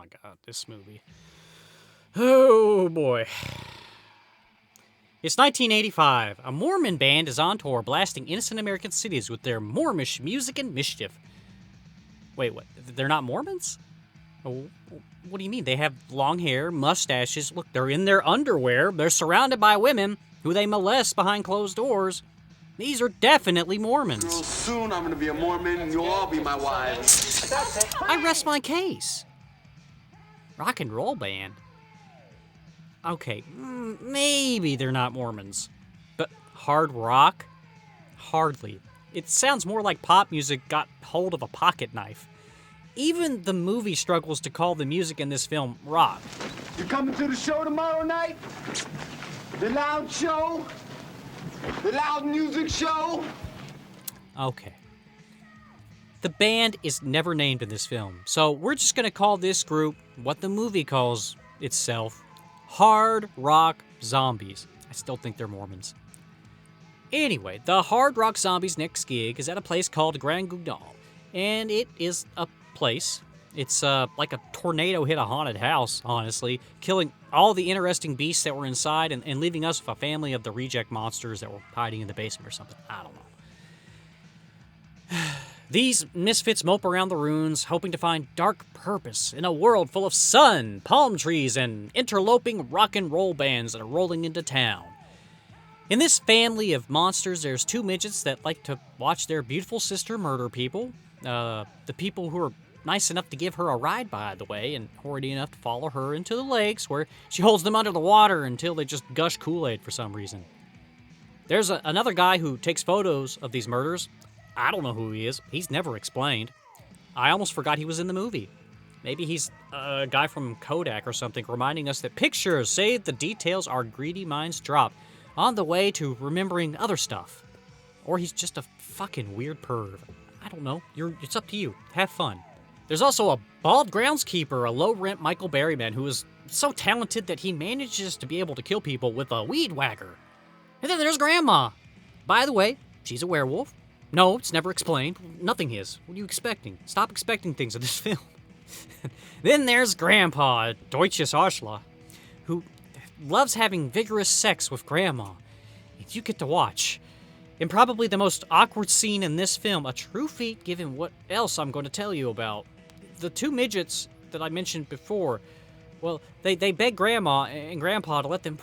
my god, this movie. Oh boy. It's 1985. A Mormon band is on tour blasting innocent American cities with their Mormish music and mischief. Wait, what? They're not Mormons? Oh, what do you mean? They have long hair, mustaches. Look, they're in their underwear. They're surrounded by women who they molest behind closed doors. These are definitely Mormons. Real soon I'm gonna be a Mormon and you'll all be my wives. I rest my case. Rock and roll band. Okay, maybe they're not Mormons. But hard rock? Hardly. It sounds more like pop music got hold of a pocket knife. Even the movie struggles to call the music in this film rock. You coming to the show tomorrow night? The loud show? The loud music show? Okay. The band is never named in this film, so we're just going to call this group what the movie calls itself, Hard Rock Zombies. I still think they're Mormons. Anyway, the Hard Rock Zombies' next gig is at a place called Grand Guignol, and it is a place. It's like a tornado hit a haunted house, honestly, killing all the interesting beasts that were inside and leaving us with a family of the reject monsters that were hiding in the basement or something. I don't know. These misfits mope around the ruins, hoping to find dark purpose in a world full of sun, palm trees, and interloping rock and roll bands that are rolling into town. In this family of monsters, there's two midgets that like to watch their beautiful sister murder people. The people who are nice enough to give her a ride, by the way, and horny enough to follow her into the lakes, where she holds them under the water until they just gush Kool-Aid for some reason. There's another guy who takes photos of these murders. I don't know who he is. He's never explained. I almost forgot he was in the movie. Maybe he's a guy from Kodak or something, reminding us that pictures save the details our greedy minds drop on the way to remembering other stuff. Or he's just a fucking weird perv. I don't know. It's up to you. Have fun. There's also a bald groundskeeper, a low-rent Michael Berryman, who is so talented that he manages to be able to kill people with a weed whacker. And then there's Grandma. By the way, she's a werewolf. No, it's never explained. Nothing is. What are you expecting? Stop expecting things in this film. Then there's Grandpa, Deutsches Arschloch, who loves having vigorous sex with Grandma. And you get to watch. In probably the most awkward scene in this film, a true feat given what else I'm going to tell you about. The two midgets that I mentioned before, well, they beg Grandma and Grandpa to let them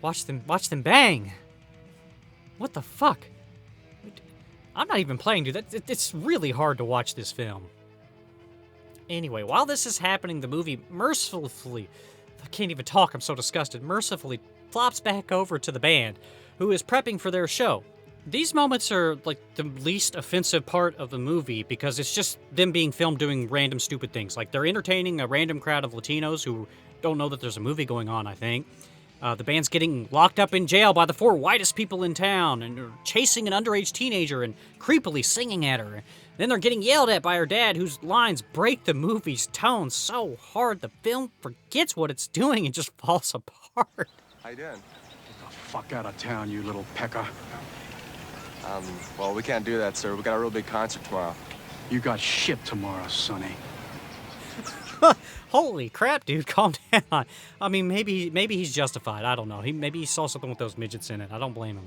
watch them bang. What the fuck? I'm not even playing, dude. It's really hard to watch this film. Anyway, while this is happening, the movie mercifully, I can't even talk, I'm so disgusted, mercifully flops back over to the band, who is prepping for their show. These moments are like the least offensive part of the movie because it's just them being filmed doing random stupid things. Like they're entertaining a random crowd of Latinos who don't know that there's a movie going on, I think. The band's getting locked up in jail by the four whitest people in town, and they're chasing an underage teenager and creepily singing at her. Then they're getting yelled at by her dad, whose lines break the movie's tone so hard the film forgets what it's doing and just falls apart. How you doing? Get the fuck out of town, you little pecker. Well, we can't do that, sir. We got a real big concert tomorrow. You got shit tomorrow, Sonny. Holy crap, dude, calm down. I mean, maybe he's justified. I don't know. Maybe he saw something with those midgets in it. I don't blame him.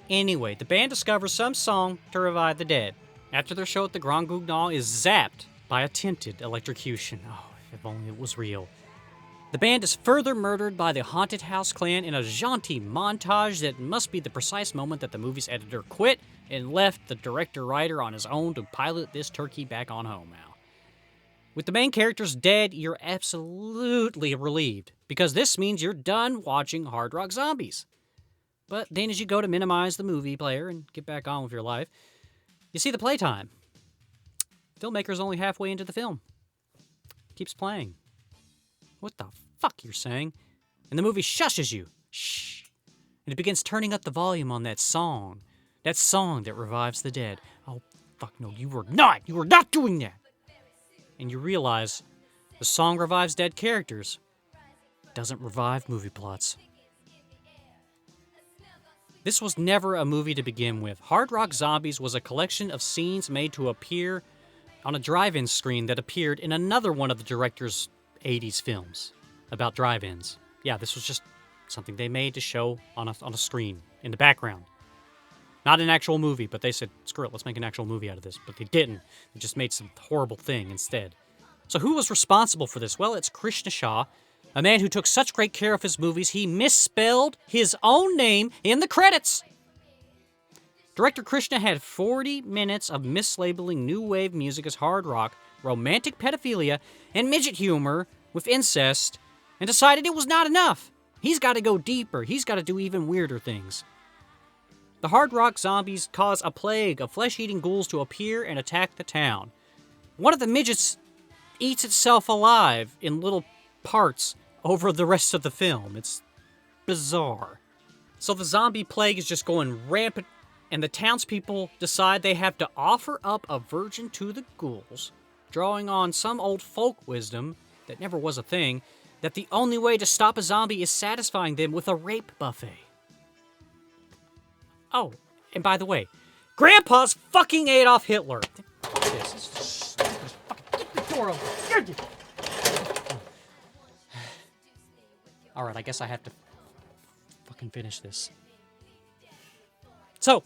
Anyway, the band discovers some song to revive the dead. After their show at the Grand Guignol is zapped by attempted electrocution. Oh, if only it was real. The band is further murdered by the Haunted House clan in a jaunty montage that must be the precise moment that the movie's editor quit and left the director-writer on his own to pilot this turkey back on home now. With the main characters dead, you're absolutely relieved, because this means you're done watching Hard Rock Zombies. But then as you go to minimize the movie player and get back on with your life, you see the playtime. Filmmaker's only halfway into the film. Keeps playing. What the fuck you're saying? And the movie shushes you. Shh. And it begins turning up the volume on that song. That song that revives the dead. Oh, fuck no, you were not! You were not doing that! And you realize the song revives dead characters. It doesn't revive movie plots. This was never a movie to begin with. Hard Rock Zombies was a collection of scenes made to appear on a drive-in screen that appeared in another one of the director's 80s films about drive-ins. Yeah, this was just something they made to show on a screen in the background. Not an actual movie, but they said, screw it, let's make an actual movie out of this. But they didn't. They just made some horrible thing instead. So who was responsible for this? Well, it's Krishna Shah, a man who took such great care of his movies, he misspelled his own name in the credits. Director Krishna had 40 minutes of mislabeling new wave music as hard rock, romantic pedophilia, and midget humor with incest, and decided it was not enough. He's got to go deeper. He's got to do even weirder things. The hard rock zombies cause a plague of flesh-eating ghouls to appear and attack the town. One of the midgets eats itself alive in little parts over the rest of the film. It's bizarre. So the zombie plague is just going rampant, and the townspeople decide they have to offer up a virgin to the ghouls, drawing on some old folk wisdom that never was a thing, that the only way to stop a zombie is satisfying them with a rape buffet. Oh, and by the way, Grandpa's fucking Adolf Hitler. Fuck this. This is stupid. Fucking get the door open. Alright, I guess I have to fucking finish this. So,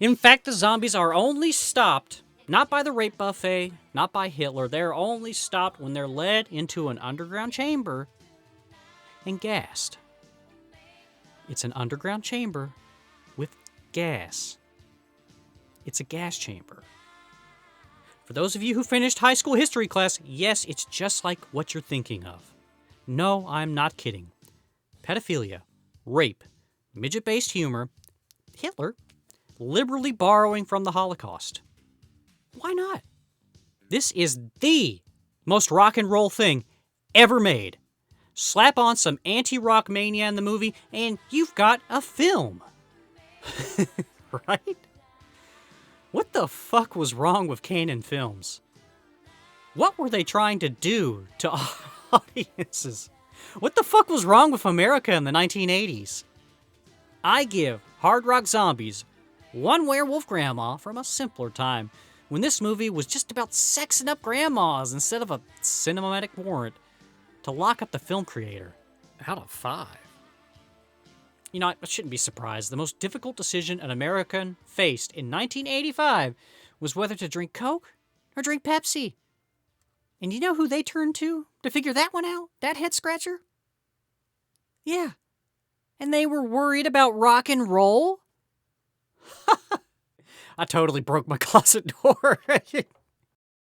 in fact, the zombies are only stopped, not by the rape buffet, not by Hitler. They're only stopped when they're led into an underground chamber and gassed. It's an underground chamber with gas. It's a gas chamber. For those of you who finished high school history class, yes, it's just like what you're thinking of. No, I'm not kidding. Pedophilia, rape, midget-based humor, Hitler, liberally borrowing from the Holocaust. Why not? This is the most rock and roll thing ever made. Slap on some anti-rock mania in the movie, and you've got a film. Right? What the fuck was wrong with Cannon Films? What were they trying to do to audiences? What the fuck was wrong with America in the 1980s? I give Hard Rock Zombies one werewolf grandma from a simpler time, when this movie was just about sexing up grandmas instead of a cinematic warrant to lock up the film creator. Out of 5. You know, I shouldn't be surprised. The most difficult decision an American faced in 1985 was whether to drink Coke or drink Pepsi. And you know who they turned to figure that one out? That head scratcher? Yeah. And they were worried about rock and roll? I totally broke my closet door.